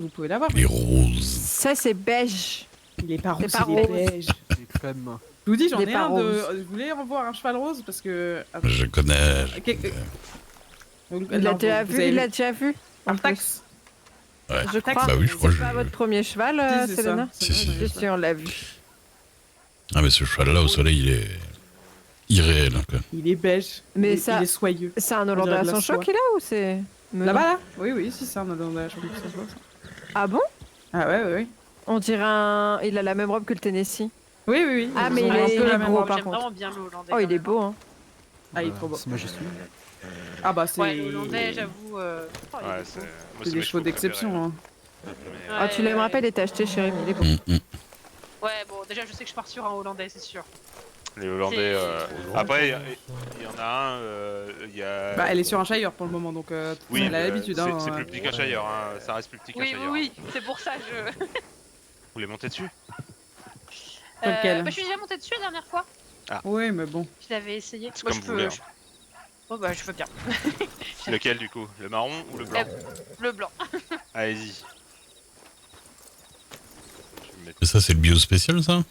Vous pouvez l'avoir. Les roses. Ça, c'est beige. Il est pas rose, pas il est rose. beige. C'est crème. Je vous dis, j'en Il est ai pas un de. rose. Vous voulez revoir un cheval rose parce que. Je connais. Ok. Il l'a déjà vu, il l'a déjà vu. Un en plus. taxe. Ouais. Je crois. Bah oui, je crois C'est que pas je... votre premier cheval, Si, c'est Selena ça. Si, si. Je suis, on l'a vu. Ah mais ce cheval-là au soleil, il est irréel. Hein, quoi. Il est beige. Mais il ça- il est soyeux. C'est un On Hollandais dirait à de la son soie. choc qu'il a ou c'est... Là-bas, là. Oui, oui, si, c'est un Hollandais. Je crois que ça se voit, ça. Ah bon? Ah ouais, ouais, ouais. On dirait un... Il a la même robe que le Tennessee. Oui, oui, oui. Ah, Ils mais ont il un est peu la même gros, robe. par J'aime contre. vraiment bien le hollandais. Oh, il quand est même. beau, hein. Ah, il est trop beau. C'est majestueux. Ah bah c'est. Ouais, le hollandais, j'avoue. Oh, il est Ouais, beau. c'est moi, C'est des mes chevaux d'exception. Hein. préférés, Ouais, Ah, tu l'aimerais pas, il est acheté chez Rémi, il est beau. Ouais, bon, déjà, je sais que je pars sur un hollandais, c'est sûr. Les Hollandais. C'est- Après, il y en a un. Il y a. Bah, elle est sur un Shire pour le moment donc Oui, elle a l'habitude. c'est Hein, c'est plus petit qu'un Shire, hein. Ça reste plus petit qu'un Oui, Shire. oui, oui, c'est pour ça que je. Vous voulez monter dessus? Lequel Bah, je suis déjà montée dessus la dernière fois. Oui, mais bon. Je l'avais essayé. C'est Moi, comme je vous voulez. peux. Oh, bah, je veux bien. Lequel du coup? Le marron ou le blanc? Le blanc. Allez-y. Je vais me mettre- Et ça, c'est le bio spécial, ça? Ouais.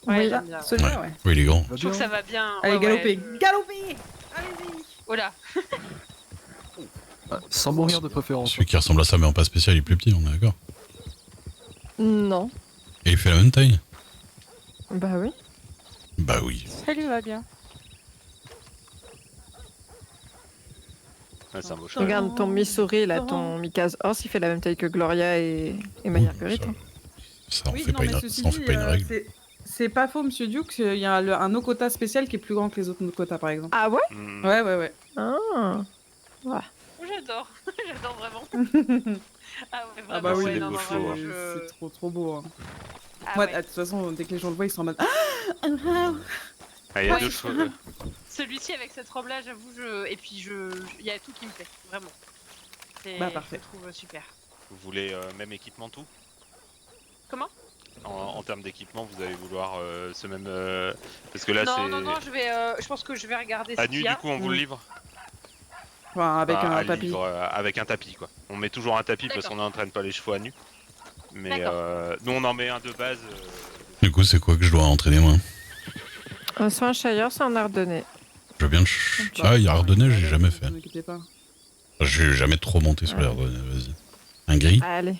Ouais, Oui. j'aime bien. Celui-là, ouais. Oui, il est grand. Va Je trouve que bien. ça va bien. Allez, ouais, galopez. ouais. Galopez. Allez-y. Oh là. Ah, sans mourir de préférence. Celui qui ressemble à ça, mais en pas spécial, il est plus petit, on est d'accord. Non. Et il fait la même taille? Bah oui. Bah oui. Ça lui va bien. Ouais, c'est un beau cheval. Regarde ton Missouri, là, ton Mikaz Horse, il fait la même taille que Gloria et Ma Marguerite. hein. Ça en Oui, fait non, pas mais une, ceci ça en fait dit, pas une règle. c'est pas faux, monsieur Duke. Il y a un Okota spécial qui est plus grand que les autres Okota, par exemple. Ah ouais? Hmm. Ouais, ouais, ouais. Ah. J'adore. J'adore vraiment. Ah ouais, vraiment. Ah bah c'est oui, des non, beaux non, chevaux, vraiment, c'est je- trop trop beau. Hein. Ah Moi, ouais. de toute façon, dès que les gens le voient, ils sont en mode. Ah, il y a Ouais. deux chevaux. Celui-ci avec cette robe là, j'avoue, et puis il y a tout qui me plaît, vraiment. Bah, parfait. Je trouve super. Vous voulez même équipement tout? Comment? En termes d'équipement, vous allez vouloir ce même. Parce que là, Non, c'est. non, non, je pense que je vais regarder À ce qu'il nu, y a. du coup, on vous le livre? Enfin, avec Enfin, un à tapis. livre, avec un tapis, quoi. On met toujours un tapis parce D'accord. qu'on n'entraîne pas les chevaux à nu. Mais D'accord. nous, on en met un de base. Du coup, c'est quoi que je dois entraîner, moi? Soit un Shire, soit un Ardennais. Je veux bien... Ah, il y a Ardennais, j'ai jamais fait. Ne vous inquiétez pas. J'ai jamais trop monté sur les Ardennais, vas-y. Un gris? Allez.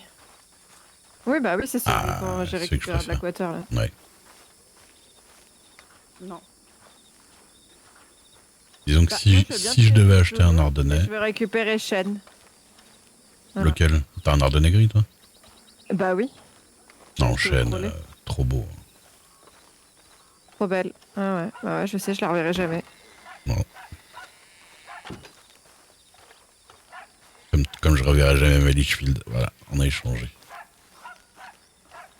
Oui, bah oui, c'est ça. Ah, quand j'ai c'est que je récupéré de préfère. l'Aquater, là. Ouais. Non. Disons que Bah, si, moi, je veux bien si je faire devais des acheter un chevaux, Ardennais... Je vais récupérer Shen. Voilà. Lequel? T'as un Ardennais gris, toi? Bah oui, Non, C'est chêne, trop laid. trop beau. trop belle. Ah ouais, bah ouais, je sais, je la reverrai jamais. Comme je reverrai jamais ma Litchfield. Voilà, on a échangé.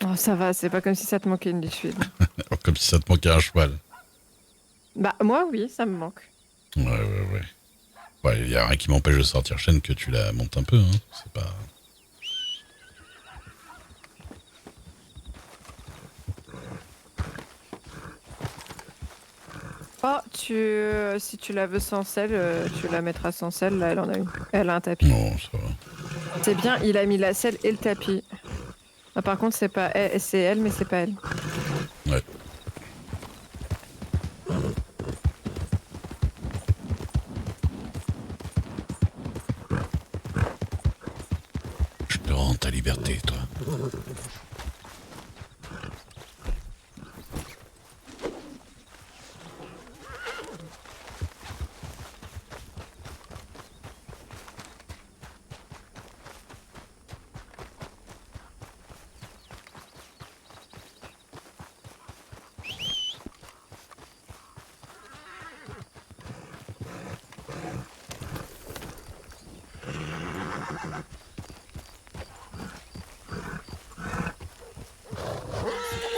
Oh, ça va, c'est pas comme si ça te manquait une Litchfield. Comme si ça te manquait un cheval. Bah moi, oui, ça me manque. Ouais, ouais, ouais. Ouais, il y a rien qui m'empêche de sortir chaîne que tu la montes un peu, hein. C'est pas... Oh, si tu la veux sans selle, tu la mettras sans selle. Là, elle en a une. Elle a un tapis. Non, ça va. C'est bien, il a mis la selle et le tapis. Ah, par contre, c'est pas elle, c'est elle, mais c'est pas elle. Ouais. Je te rends ta liberté, toi.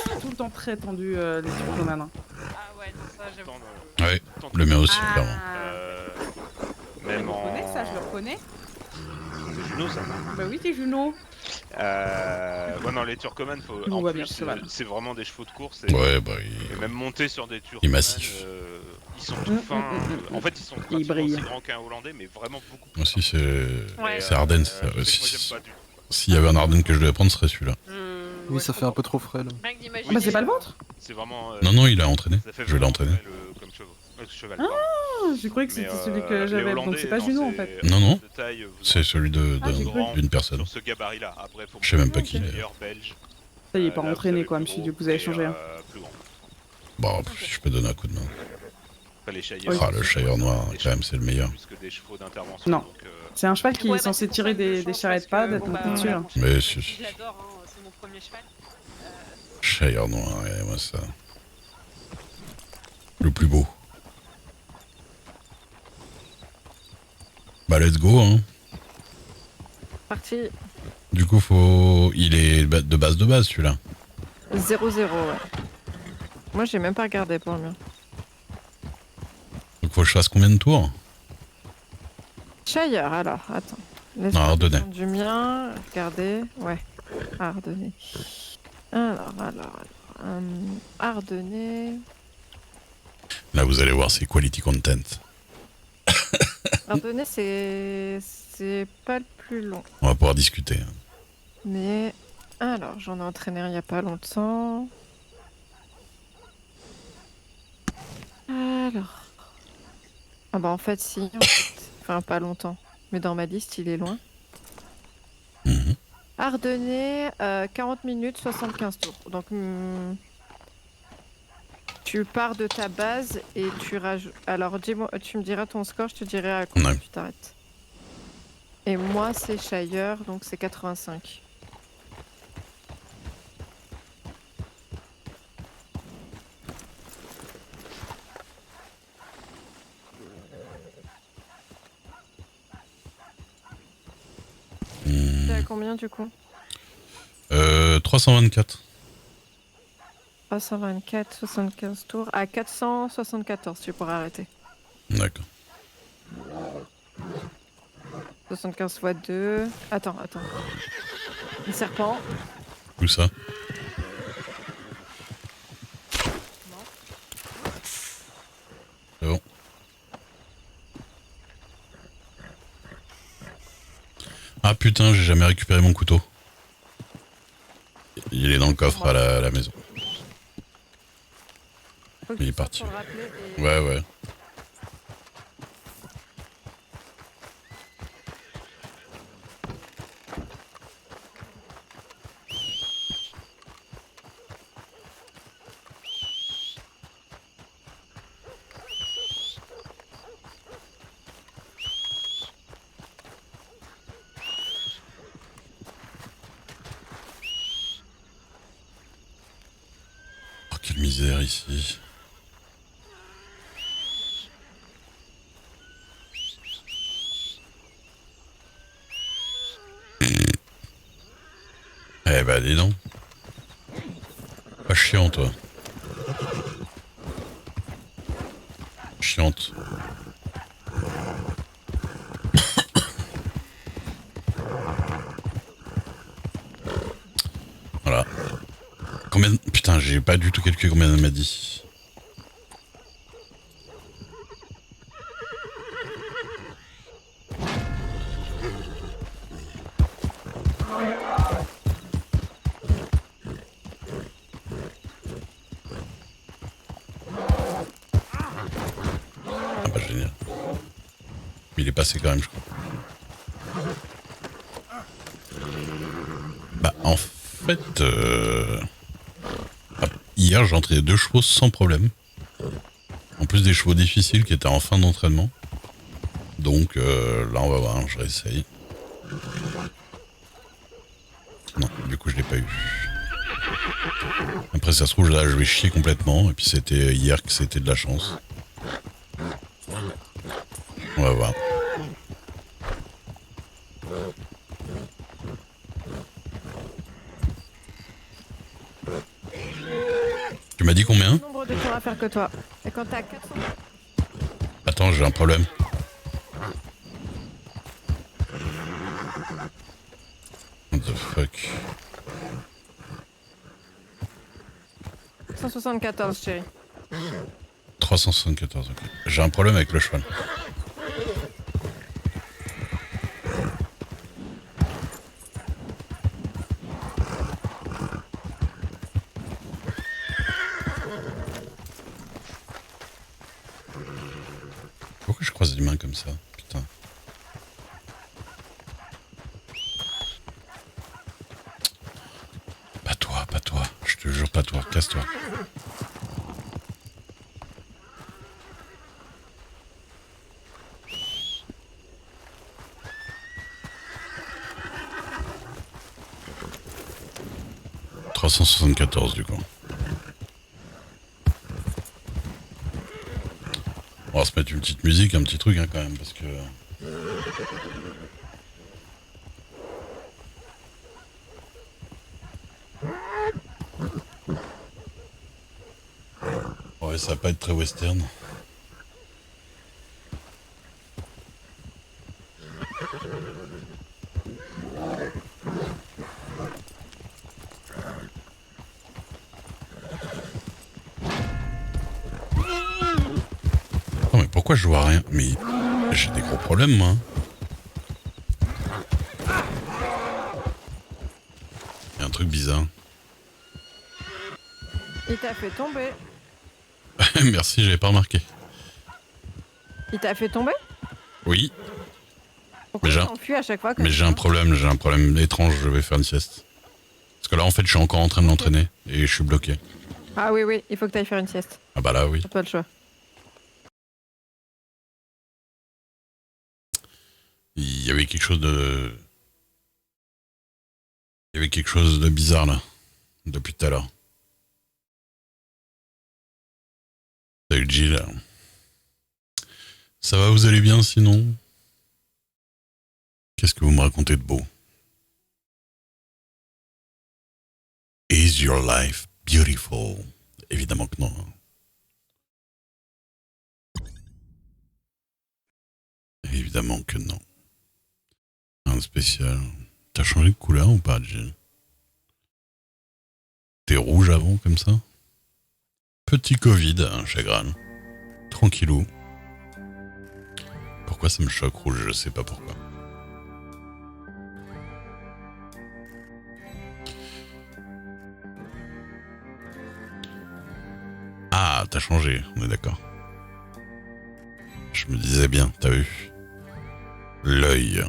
C'est tout le temps très tendu les Turkmenanes. Hein. Ah ouais, non, ça j'avoue. Ouais, le mien aussi, clairement. Je Même le reconnais, en. ça, je le reconnais. C'est Juno, ça. Bah oui, t'es Juno. Ouais, non, les Turcoman, On en voit bien plus, le cheval. c'est vraiment des chevaux de course. Ouais, bah, Et même monter sur des Il est Turcoman, massif. ils sont tout fins. En fait, ils sont pratiquement brillent. aussi grands qu'un Hollandais, mais vraiment beaucoup plus aussi, c'est... Ouais. C'est Ardennes, je sais que moi, c'est- j'aime pas du tout, quoi. S'il y avait un Ardennes que je devais prendre, ce serait celui-là. Oui, Ouais, ça je fait un peu comprends. trop frêle. Rien que d'imaginer, Bah, c'est pas le ventre. C'est vraiment. Non, non, il a entraîné. Ça fait Je vais vraiment l'entraîner. comme cheval. Ah, J'ai cru que Mais, c'était celui que les j'avais, donc Hollandais, c'est pas non, Juno en c'est- fait. Non, non. de taille, vous C'est celui Ah, j'ai cru. d'une personne. sur ce gabarit-là. Après, faut Je sais même pas monter qui il est. meilleur belge. Ça y est, pas Là, vous entraîné avez quoi, plus monsieur gros Duke, vous avez et, changé. Hein. plus grand. Bon, je peux donner un coup de main. Après, les Shires, Oui. Ah, le Shire noir, des quand même, c'est le meilleur. plus que des chevaux d'intervention. Non. donc, C'est un cheval qui Ouais, est bah, censé c'est pour tirer ça que je des change, charrettes parce pas, que, d'être bon, un bah, peu dessus. Hein. mon cheval, Mais je c'est- l'adore, hein, c'est mon premier cheval. Shire noir, ouais, moi ça. Le plus beau. Bah, let's go, hein. Parti Du coup, faut. Il est de base celui-là. 0-0, ouais. Moi, j'ai même pas regardé pour le mien. Donc, faut que je fasse combien de tours? Shire, alors, attends. Laisse Non, Ardennais. du mien, regardez. Ouais, Ardennais. Alors. Ardennais. Là, vous allez voir, c'est quality content. Ardennais, c'est pas le plus long. On va pouvoir discuter. Mais. Alors, j'en ai entraîné un il y a pas longtemps. Alors. Ah bah en fait, si, en fait. Enfin, pas longtemps. Mais dans ma liste, il est loin. Mhm. Ardennais, 40 minutes, 75 tours. Donc, tu pars de ta base et tu rajoutes. Alors, dis-moi, tu me diras ton score, je te dirai à combien Ouais. tu t'arrêtes. Et moi, c'est Shire, donc c'est 85. T'es à combien du coup? 324. 324, 75 tours. À 474, tu pourras arrêter. D'accord. 75 fois 2. Attends. Le serpent. Où ça? C'est bon. Ah putain, j'ai jamais récupéré mon couteau. Il est dans le coffre à la maison. Faut que Il tu est parti. sortes pour le rappeler et- Ouais. Oh, quelle misère ici. Eh bah dis donc. Pas chiant toi. Chiante. Voilà. Combien... Putain, j'ai pas du tout calculé combien elle m'a dit. Ah bah génial. Mais il est passé quand même, je crois. Bah en fait... Hier j'ai entraîné 2 chevaux sans problème. En plus des chevaux difficiles qui étaient en fin d'entraînement. Donc là on va voir, hein, je réessaye. Non, du coup je l'ai pas eu. Après ça se trouve là je vais chier complètement. Et puis c'était hier que c'était de la chance. On va voir. Tu m'as dit combien? Nombre de tours à faire que toi. Et quand t'as 400. Attends, j'ai un problème. What the fuck? 174, chérie. 374, ok. J'ai un problème avec le cheval. humains comme ça. Putain. Pas toi. Je te jure, pas toi. Casse-toi. « 374 du coup. On va se mettre une petite musique, un petit truc hein, quand même, parce que... Ouais, ça va pas être très western. Non mais pourquoi je vois rien? Mais j'ai des gros problèmes moi. Il y a un truc bizarre. Il t'a fait tomber. Merci, j'avais pas remarqué. Il t'a fait tomber? Oui, Pourquoi Mais tu j'ai- t'enfuis à chaque fois comme mais j'ai ça un problème étrange, je vais faire une sieste. Parce que là en fait je suis encore en train de l'entraîner et je suis bloqué. Ah oui, oui, il faut que t'ailles faire une sieste. Ah bah là oui. T'as pas le choix. Il y avait quelque chose de... Il y avait quelque chose de bizarre là, depuis tout à l'heure. Salut Jill. Ça va, vous allez bien sinon? Qu'est-ce que vous me racontez de beau? Is your life beautiful? Évidemment que non. Évidemment que non. Un spécial. T'as changé de couleur ou pas, Jill? T'es rouge avant comme ça? Petit Covid, un chagrin. Tranquillou. Pourquoi ça me choque rouge? Je sais pas pourquoi. Ah, t'as changé, on est d'accord. Je me disais bien, t'as vu? L'œil.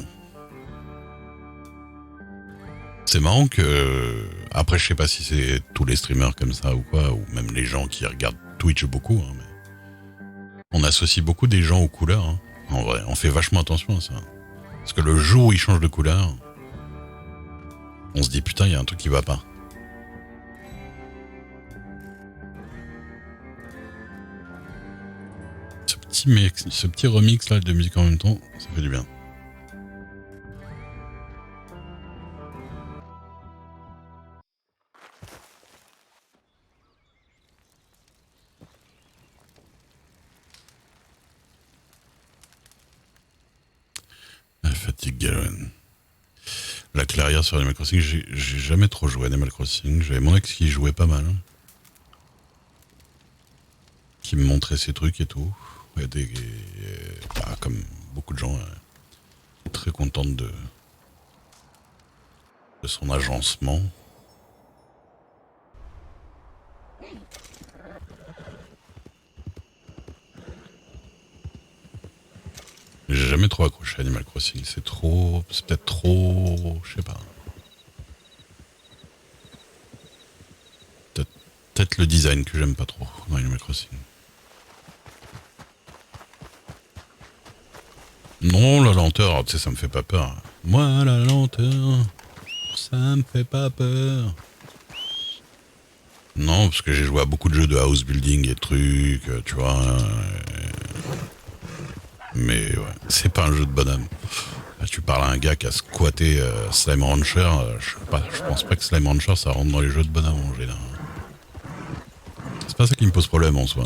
C'est marrant que... Après, je sais pas si c'est tous les streamers comme ça ou quoi, ou même les gens qui regardent Twitch beaucoup, hein, mais... On associe beaucoup des gens aux couleurs, hein. En vrai, on fait vachement attention à ça. Parce que le jour où ils changent de couleur, on se dit putain, il y a un truc qui va pas. Ce petit remix là de musique en même temps, ça fait du bien. La fatigue galonne. La clairière sur Animal Crossing, j'ai jamais trop joué à Animal Crossing. J'avais mon ex qui jouait pas mal. Qui me montrait ses trucs et tout. Comme beaucoup de gens, très contente de son agencement. J'ai jamais trop accroché à Animal Crossing, c'est peut-être trop, je sais pas. Peut-être le design que j'aime pas trop dans Animal Crossing. Non, la lenteur, tu sais, ça me fait pas peur. Moi, la lenteur, ça me fait pas peur. Non, parce que j'ai joué à beaucoup de jeux de house building et de trucs, tu vois. Mais ouais, c'est pas un jeu de bonhomme. Là, tu parles à un gars qui a squatté Slime Rancher, je pense pas que Slime Rancher ça rentre dans les jeux de bonhomme en général. C'est pas ça qui me pose problème en soi.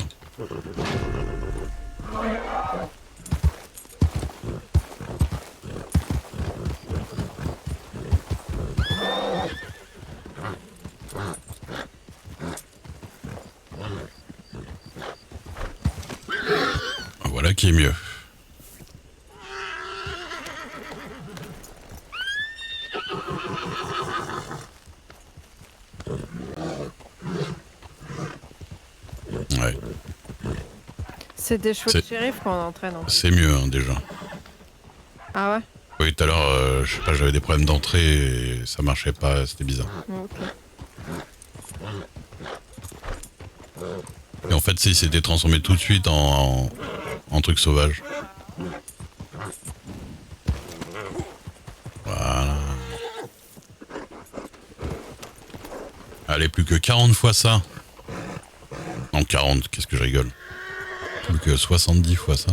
Voilà qui est mieux. Ouais. C'est des chevaux de shérif qu'on entraîne en fait. C'est mieux hein, déjà. Ah ouais? Oui, tout à l'heure, je sais pas, j'avais des problèmes d'entrée et ça marchait pas, c'était bizarre. Ok. Et en fait, il s'était transformé tout de suite en truc sauvage. Voilà. Allez, plus que 40 fois ça. Non, 40, qu'est-ce que je rigole. Plus que 70 fois ça.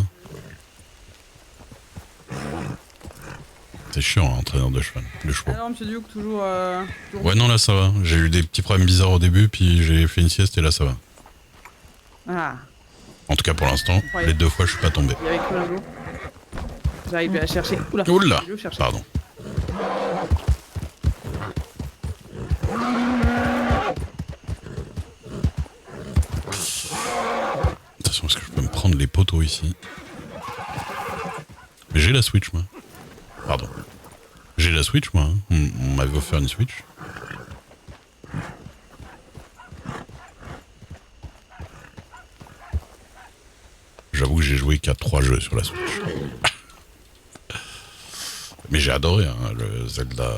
C'est chiant, hein, entraîneur de cheval, de chevaux. Alors, monsieur Duke, toujours. Ouais, non, là ça va. J'ai eu des petits problèmes bizarres au début, puis j'ai fait une sieste et là ça va. Ah, En tout cas pour l'instant, les 2 fois je suis pas tombé. il y avait Claudio. J'arrive à chercher. Oula, Oula, je vais chercher. pardon. Attention, est-ce que je peux me prendre les poteaux ici? Mais j'ai la Switch, moi. Pardon. J'ai la Switch, moi. Hein. On m'avait offert une Switch. J'avoue que j'ai joué qu'à 3 jeux sur la Switch. Mais j'ai adoré hein, le Zelda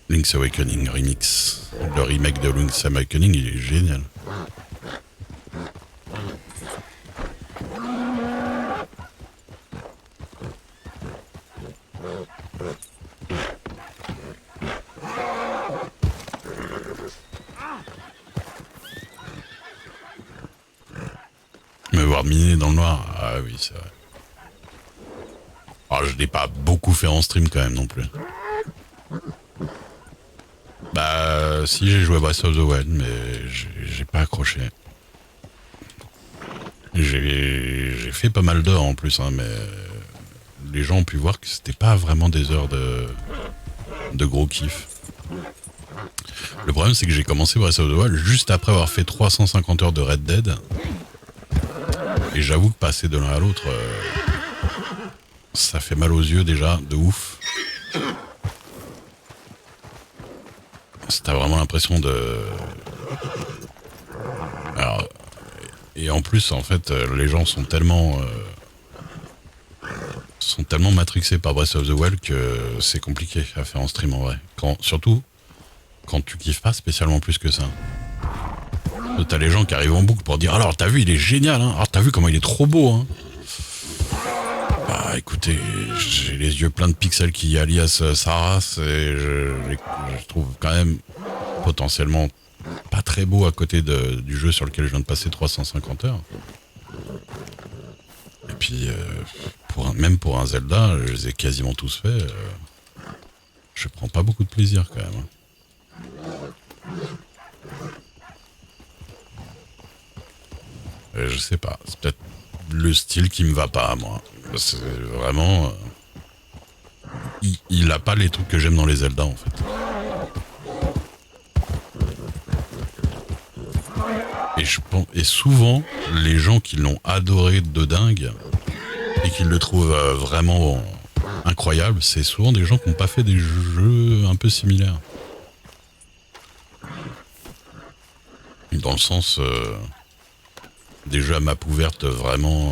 Link's Awakening Remix. Le remake de Link's Awakening, il est génial. Me voir miner dans le noir, ah oui, c'est vrai. Alors, je l'ai pas beaucoup fait en stream quand même non plus. Bah, si j'ai joué à Breath of the Wild, mais j'ai pas accroché. J'ai fait pas mal d'heures en plus, hein, mais les gens ont pu voir que c'était pas vraiment des heures de gros kiff. Le problème, c'est que j'ai commencé Breath of the Wild juste après avoir fait 350 heures de Red Dead. Et j'avoue que passer de l'un à l'autre, ça fait mal aux yeux déjà, de ouf. T'as vraiment l'impression de... Alors, et en plus, en fait, les gens sont tellement matrixés par Breath of the Wild que c'est compliqué à faire en stream en vrai. Surtout quand tu kiffes pas spécialement plus que ça. T'as les gens qui arrivent en boucle pour dire alors t'as vu il est génial hein, alors t'as vu comment il est trop beau hein. Bah écoutez, j'ai les yeux pleins de pixels qui alias sa race et je trouve quand même potentiellement pas très beau à côté du jeu sur lequel je viens de passer 350 heures. Et puis même pour un Zelda, je les ai quasiment tous faits. Je prends pas beaucoup de plaisir quand même. Je sais pas, c'est peut-être le style qui me va pas, moi. C'est vraiment... il a pas les trucs que j'aime dans les Zelda, en fait. Et souvent, les gens qui l'ont adoré de dingue et qui le trouvent vraiment incroyable, c'est souvent des gens qui n'ont pas fait des jeux un peu similaires. Dans le sens... des jeux à map ouverte vraiment...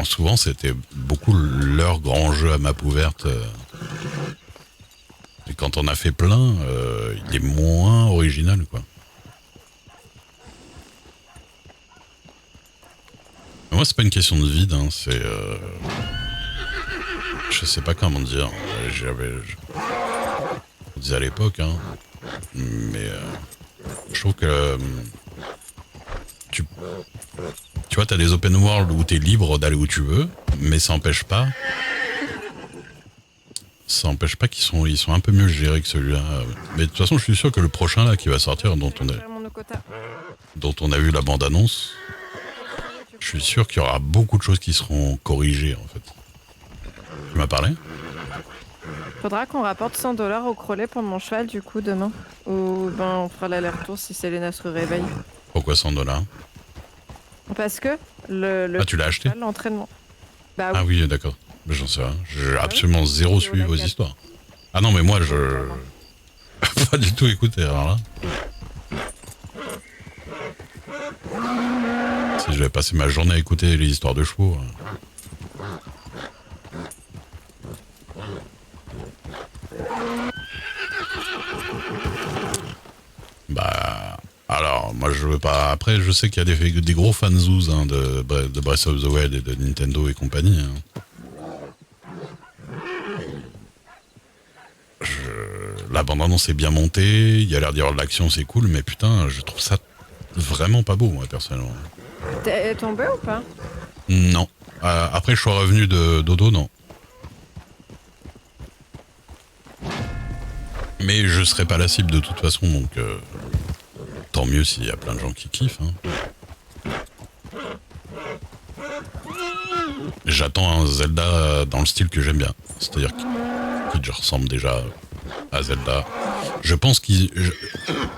souvent c'était beaucoup leur grand jeu à map ouverte. Et quand on a fait plein, il est moins original quoi. Moi c'est pas une question de vide, hein, c'est... je sais pas comment dire. Je disais à l'époque, hein, mais je trouve que... Tu vois, t'as des open world où t'es libre d'aller où tu veux, mais ça empêche pas qu'ils sont un peu mieux gérés que celui-là. Mais de toute façon, je suis sûr que le prochain là qui va sortir, dont on a vu la bande-annonce, je suis sûr qu'il y aura beaucoup de choses qui seront corrigées en fait. Tu m'as parlé ? Faudra qu'on rapporte 100 $ au Crowley pour mon cheval du coup demain. Ou ben on fera l'aller-retour si Selena se réveille. Pourquoi 100 $? Parce que le tu l'as acheté? L'entraînement. Bah oui. Ah oui, d'accord. Mais j'en sais rien. J'ai absolument zéro suivi vos histoires. Ah non, mais moi, je... pas du tout écouté, alors là. Si je vais passer ma journée à écouter les histoires de chevaux. Bah, alors, moi je veux pas. Après, je sais qu'il y a des gros fanzouz hein, de Breath of the Wild et de Nintendo et compagnie. Hein. La bande-annonce est bien montée, il y a l'air d'y avoir de l'action, c'est cool, mais putain, je trouve ça vraiment pas beau, moi, personnellement. T'es tombé ou pas? Non. Après, je suis revenu de dodo, non. Mais je serai pas la cible de toute façon, donc tant mieux s'il y a plein de gens qui kiffent. Hein. J'attends un Zelda dans le style que j'aime bien, c'est-à-dire qui ressemble déjà à Zelda. Je pense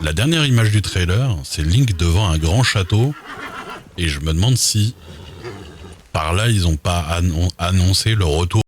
la dernière image du trailer, c'est Link devant un grand château, et je me demande si par là ils ont pas annoncé le retour